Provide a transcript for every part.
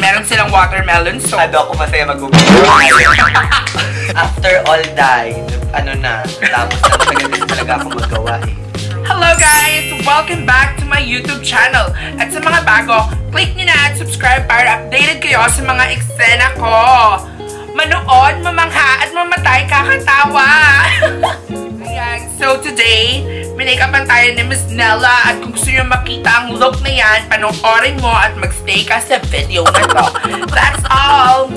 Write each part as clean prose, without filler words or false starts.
meron silang watermelon soap. Ako masaya mag-umpisa. After all that, tapos na magaling talaga ako magawa eh. Hello guys! Welcome back to my YouTube channel. At sa mga bago, click nyo na at subscribe para updated kayo sa mga eksena ko. Manood, mamangha at mamatay kakatawa. Ayan. So today, minake-upan tayo ni Miss Nella at kung gusto nyo makita ang look na yan, panoorin mo at magstay ka sa video na to. That's all!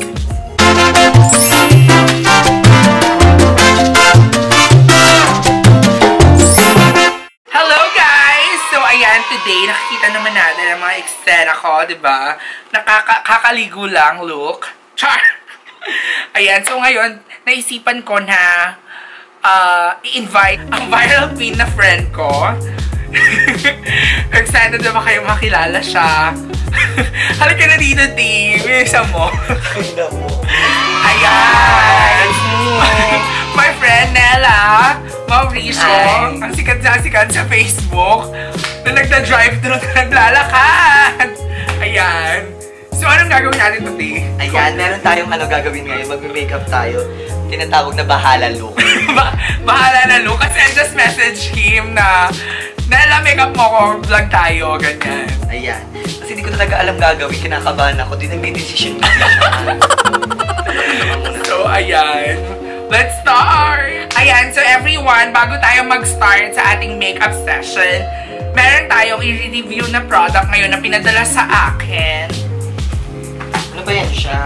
Hello guys! So ayan, today nakikita naman natin ang mga eksena ko, diba? Nakakaligo lang look. Char! Ayan, so ngayon, naisipan ko na i-invite ang viral queen na friend ko. Excited na ba kayo makilala siya? Halika na dito, team. Isa mo. Ayan. My friend Nella Mauricio. Ang sikat sa Facebook. Na nagda-drive-thru na naglalakad. Ayan. So, anong gagawin natin today? Ayan, meron tayong gagawin ngayon. Mag-makeup tayo. Tinatawag na bahala look. Bahala na look. Kasi I just message him na makeup mo ko, vlog tayo, ganyan. Ayan. Kasi hindi ko talaga alam gagawin. Kinakabahan ako. Di nag-decision ko. So, ayan. Let's start! Ayan, so everyone, bago tayo mag-start sa ating makeup session, meron tayong i-review na product ngayon na pinadala sa akin. Ano ba yan siya?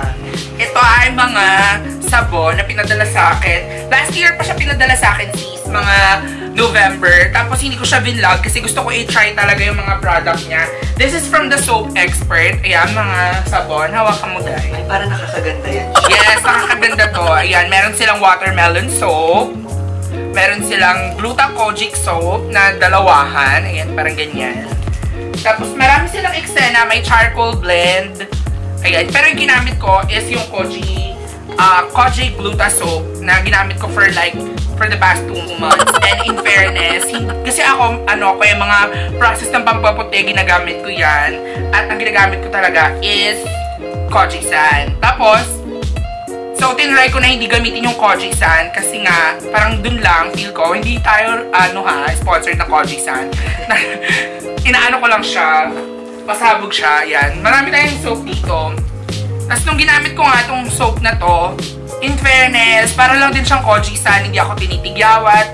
Ito ay mga sabon na pinadala sa akin. Last year pa siya pinadala sa akin, sis. Mga November. Tapos hindi ko siya vinlog kasi gusto ko i-try talaga yung mga product niya. This is from the Soap Expert. Ayan, mga sabon. Hawakan mo, guys. Ay, parang nakakaganda yan. Yes, nakakaganda to. Ayan, meron silang watermelon soap. Meron silang Gluta-Kojic soap na dalawahan. Ayan, parang ganyan. Tapos marami silang eksena. May charcoal blend. Ayan, pero yung ginamit ko is yung Kojic Gluta soap na ginamit ko for the past 2 months. And in fairness, kasi ako yung mga process ng pampaputi, ginagamit ko yan. At ang ginagamit ko talaga is Kojic San. Tapos, so tinry ko na hindi gamitin yung Kojic San kasi nga, parang dun lang, feel ko, hindi tayo, sponsored na Kojic San. Inaano ko lang siya, pasabog siya, yan. Marami tayong soap dito. Tapos nung ginamit ko nga itong soap na to, in fairness, para lang din siyang Kojic San, hindi ako tinitigyawat.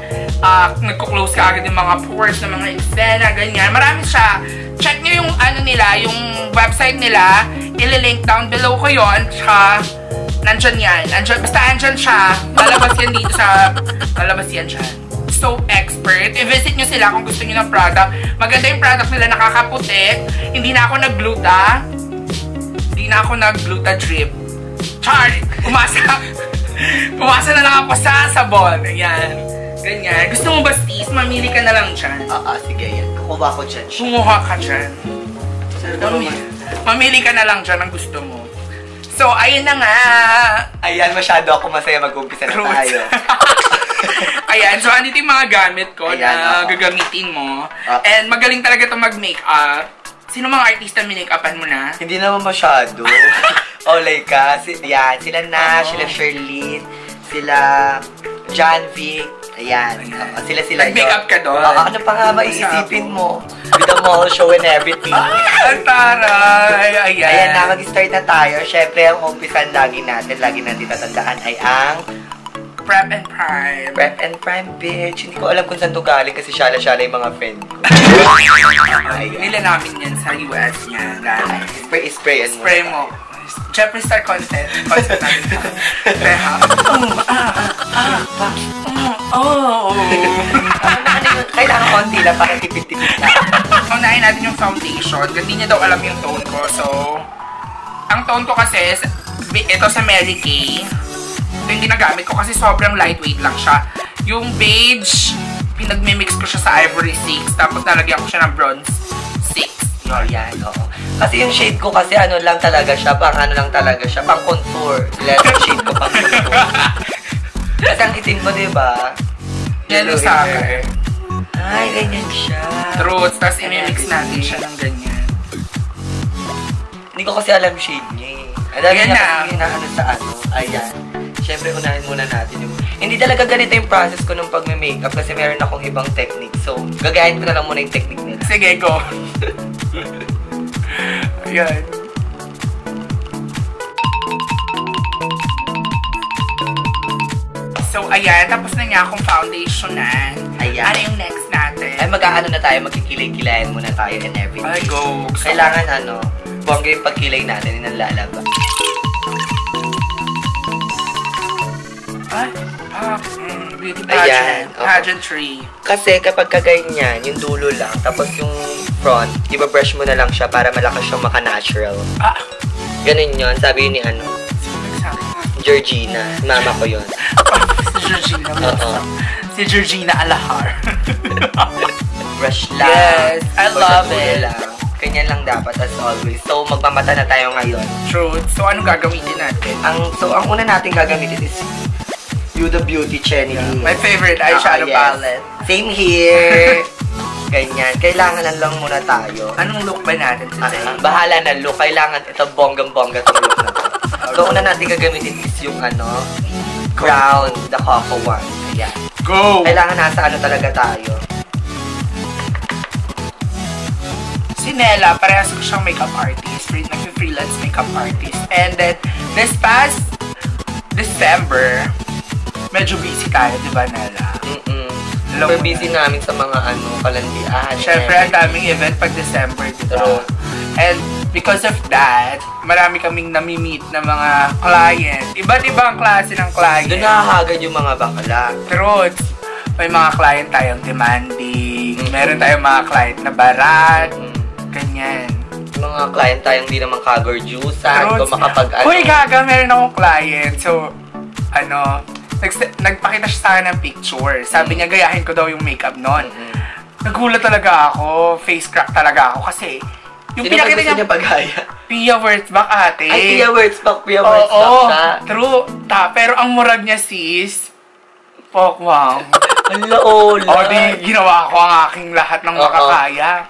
Nagko-close ka agad yung mga pores ng mga eksena, ganyan. Marami siya. Check nyo yung yung website nila. Ililink down below ko yon. Tsaka, nandyan yan. Basta andyan siya. Lalabas yan dito sa, lalabas yan siya. Soap Expert. I-visit nyo sila kung gusto nyo ng product. Maganda yung product nila, nakakaputi. Hindi na ako nag-gluta. Hindi na ako nag-gluta drip. Char! Umasa na lang ako sa sabon. Ayan. Ganyan. Gusto mo ba, sis? Mamili ka na lang dyan. Sige yan. Kukuha ko dyan siya. Kumuha ka dyan. Mamili ka na lang dyan ang gusto mo. So, ayun na nga. Ayan, masyado ako masaya mag-umpisa na tayo. Ayan, so andito yung mga gamit ko na gagamitin mo. And magaling talaga ito mag-makeup. Sino mga artista minake-upan mo na? Hindi naman masyado. Olay ka. Ayan, sila Nash, sila Sherlyn, sila Janvic. Ayan. Sila nag-makeup ka doon? Ano pa nga maiisipin mo? With the mall show and everything. Ang taray! Ayan. Ayan na, mag-start na tayo. Siyempre, ang umpisan lagi natin tatandaan ay ang Prep and Prime. Prep and Prime, bitch. Hindi ko alam kung saan to galing kasi syala-syala yung mga friend ko. Nila namin yan sa US niya. Spray mo. Jeffree Star content. Concept natin. Kailangan konti lang para tipid-tipid na. Unahin natin yung foundation. Hindi niya daw alam yung tone ko. So, ang tone ko kasi, ito sa Mary Kay. Ito yung ginagamit ko kasi sobrang lightweight lang siya. Yung beige, pinagmimix ko siya sa Ivory 6. Tapos nalagyan ko siya ng Bronze 6. Yan, oo. Kasi yung shade ko kasi lang talaga siya, pang contour. Letter shade ko pang contour. Kasi ang itim ko, diba? Yellow sa akin. Ay, ganyan siya. Truth. Tapos i-mix natin siya ng ganyan. Hindi ko kasi alam shade niya eh. Ang dami Ayan niya na. kasi hinahanap sa ano. Ayan. Siyempre, unahin muna natin yung... Hindi talaga ganito yung process ko nung pag-makeup kasi meron akong ibang technique. So, gagayahin ko na lang muna yung technique nila. Sige, go. Ayan. So, ayan. Tapos na niya akong foundationan. Ayan. Ano yung next natin? Ay, mag-aano na tayo, magkikilay-kilayan muna tayo and everything. Ay, go. Kailangan ano, bongga yung pagkilay natin, yun ang lalaba. Ay, beauty Ayan, pageant. oo. Pageantry. Kasi kapag kaganyan, yung dulo lang, tapos yung front, i-brush mo na lang siya para malakas siyang maka-natural. Ah, Ganun yun, sabi ni ano, sino nagsabi? Georgina, mama ko yun. Si Georgina. Oo. Si Georgina Alahar. Brush lang. Yes, I O, love sa dulo it. lang. Ganyan lang dapat as always. So, magmamata na tayo ngayon. Truth. So, anong gagamitin natin? Ang una natin gagamitin is Huda Beauty Chenny. My favorite eyeshadow palette. Same here. Ganyan. Kailangan lang muna tayo. Anong look ba natin today? Bahala na look. Kailangan ito bonggang-bongga itong look na to. So, una natin gagamitin is yung crown, the cocoa one. Ayan. Go! Kailangan nasa ano talaga tayo. Si Nella, parehas ko siyang makeup artist. Nag-freelance makeup artist. And then, this past December, medyo busy tayo, di ba, Nella? Alam Super mo busy na. namin sa mga kalandian. Siyempre, ang daming event pag December, di ba? True. And because of that, marami kaming nami-meet na mga client. Iba't ibang klase ng client. Doon nakahagad yung mga bakla. Truth. May mga client tayong demanding. Meron tayong mga client na barat. Ganyan. Mga client tayong di naman kagorjusan. Truth. Kung makapag Uy, gaga, meron akong client. So, nagpakita siya sa akin ng picture. Sabi niya, gayahin ko daw yung makeup nun. Nagulat talaga ako. Face crack talaga ako. Kasi, yung Sino pinakita ba gusto niya, niya pagaya? Pia Wurtzbach, ate. Ay, Pia Wurtzbach Oo, siya. true. Pero ang murag niya, sis, pokwang. Hala, Ola. O, di ginawa ko ang aking lahat ng Oo. makakaya.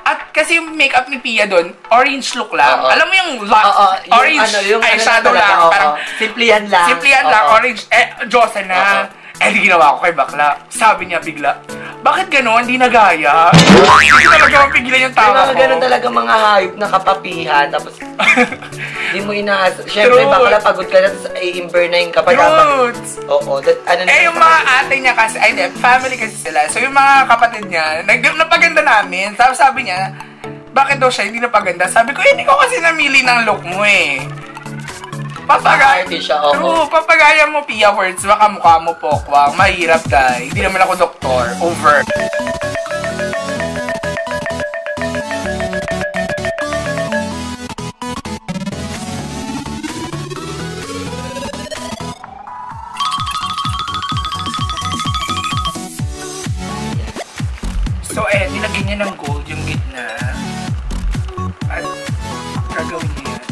At kasi yung makeup ni Pia doon, orange look lang. Oo. Alam mo yung Oo, orange eyeshadow lang. Parang simplihan lang. simplihan lang, Oo. orange. Diyosa na. Oo. Di ginawa ko kay bakla. Sabi niya bigla, bakit gano'n? Di nagaya. Hindi talaga mapigilan yung May tawa mga ko. ganun talaga mga hayop na kapapihan. Tapos, di mo inaas. Siyempre, True. bakla pagod ka na, tapos i-impernayin ka pa. Dapat, Truth. oo. Yung mga ate niya kasi, family kasi sila. So yung mga kapatid niya, napaganda namin. Tapos sabi niya, bakit daw siya hindi napaganda? Sabi ko, hindi ko kasi namili ng look mo eh. Papagaya. Arty siya, oo. True, papagaya mo, Pia Words. Baka mukha mo, pokwang. Mahirap, dahil. Hindi naman ako doktor. Over. So, nilagyan niya ng gold yung gitna. At gagawin niya yan.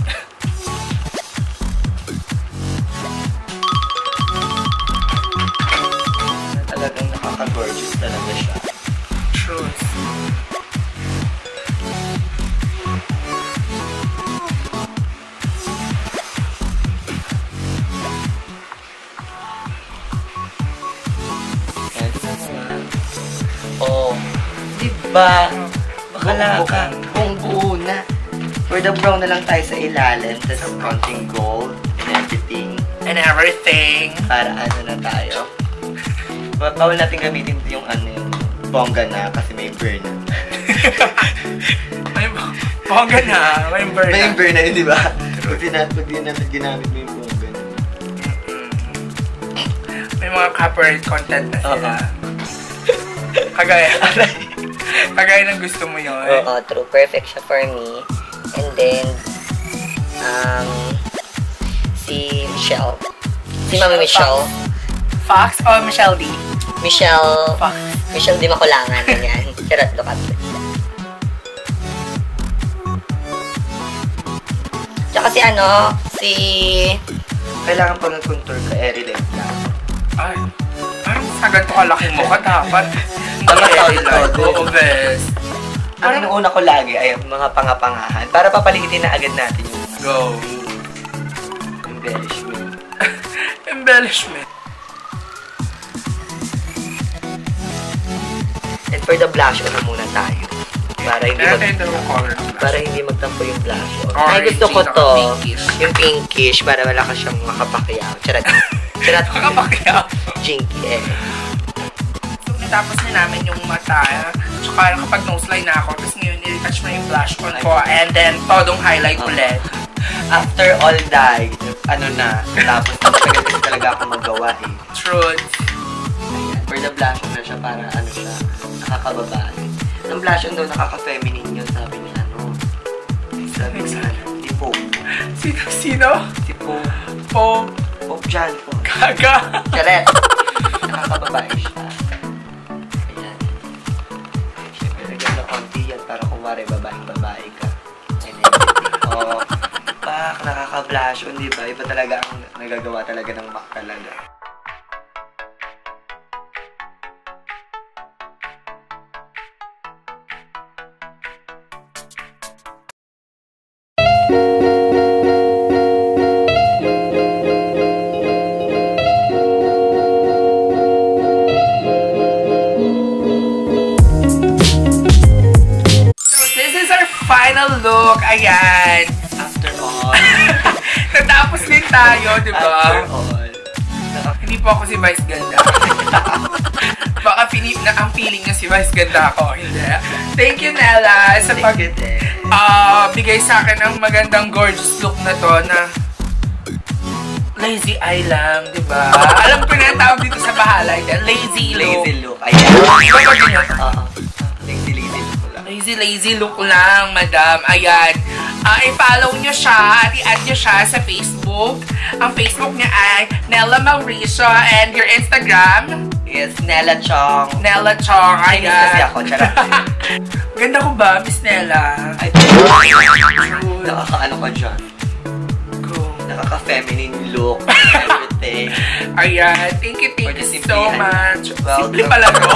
Talagang nakaka-gorgeous talaga siya. Truth. Oh, diba? Bakala Buong-buo ka. Buong buo na. For the brown na lang tayo sa ilalim. Tapos konting gold and everything. And everything. Para ano na tayo. Bawal natin gamitin yung yung bongga na kasi may burn na. May bongga na. May burn na. May burn na yun, di ba? Pag di natin ginamit mo yung bongga na. May mga copyright content na sila. Oo. Kagaya ng gusto mo yun. Oo, true. Perfect siya for me. And then, si Michelle. Si Mami Michelle. Fox o Michelle D? Michelle. Fox. Michelle di makulangan. Ganyan. Charot, look at it. Tsaka si kailangan pag nag-contour ka, relate lang. Ay, parang sa ganito kalaking mukha dapat. Tama Hindi, tawag like, ito, oo, best. Ang inuuna ko lagi ay mga pangapangahan para papaliitin na agad natin yung Go. embellishment. Embellishment. And for the blush on na muna tayo. Para hindi Kaya tayo dalawang color ng para hindi magtampo yung blush on. Orange, Ay, gusto ko to. pinkish. Yung pinkish para wala ka siyang makapakyaw. Charat. Charat. Makapakyaw. Jinky eh. So, natapos na namin yung mata. Tsaka kapag nose line na ako, tapos ngayon, i-touch mo yung blush on ko. And then, todong highlight ulit. After all that, ano na, tapos matagal din talaga ako magawa eh. Truth. Ayan. For the blush on na siya, para ano siya, nakakababae. Ang blush on daw nakaka-feminine yun, sabi ni ano. Sabi ni ano, si Pope. Sino? Si Pope. Pope John po. Gaga. Charet! Nakakababae siya. Ayan. Siyempre, lagyan na konti yan para kumari babae ka. And everything. Oh, pak, nakaka-blush on, diba? Iba talaga ang nagagawa talaga ng MAC talaga. Final look, ayan. After all. Natapos din tayo, di ba? After all. Hindi po ako si Vice Ganda. Baka ang feeling niya si Vice Ganda ako. Hindi. Thank you, Nella, sa bigay sa akin ng magandang gorgeous look na to na lazy eye lang, di ba? Alam ko na ang tawag dito sa bahala. Lazy look. Lazy look. Ayan. Diba din yun? Lazy look lang. Lazy look lang, madam. Ayan. I-follow nyo siya at i-add nyo siya sa Facebook. Ang Facebook niya ay Nella Mauricio and your Instagram? Yes, Nella Chong. Nella Chong. Chinese kasi Ayan. ako, charot. Ganda ko ba, Miss Nella? Ay, True. nakaka-ano ka dyan? Nakaka-feminine look. Everything. Ayan. Thank you For the so simple, much. well, Simple pala, no?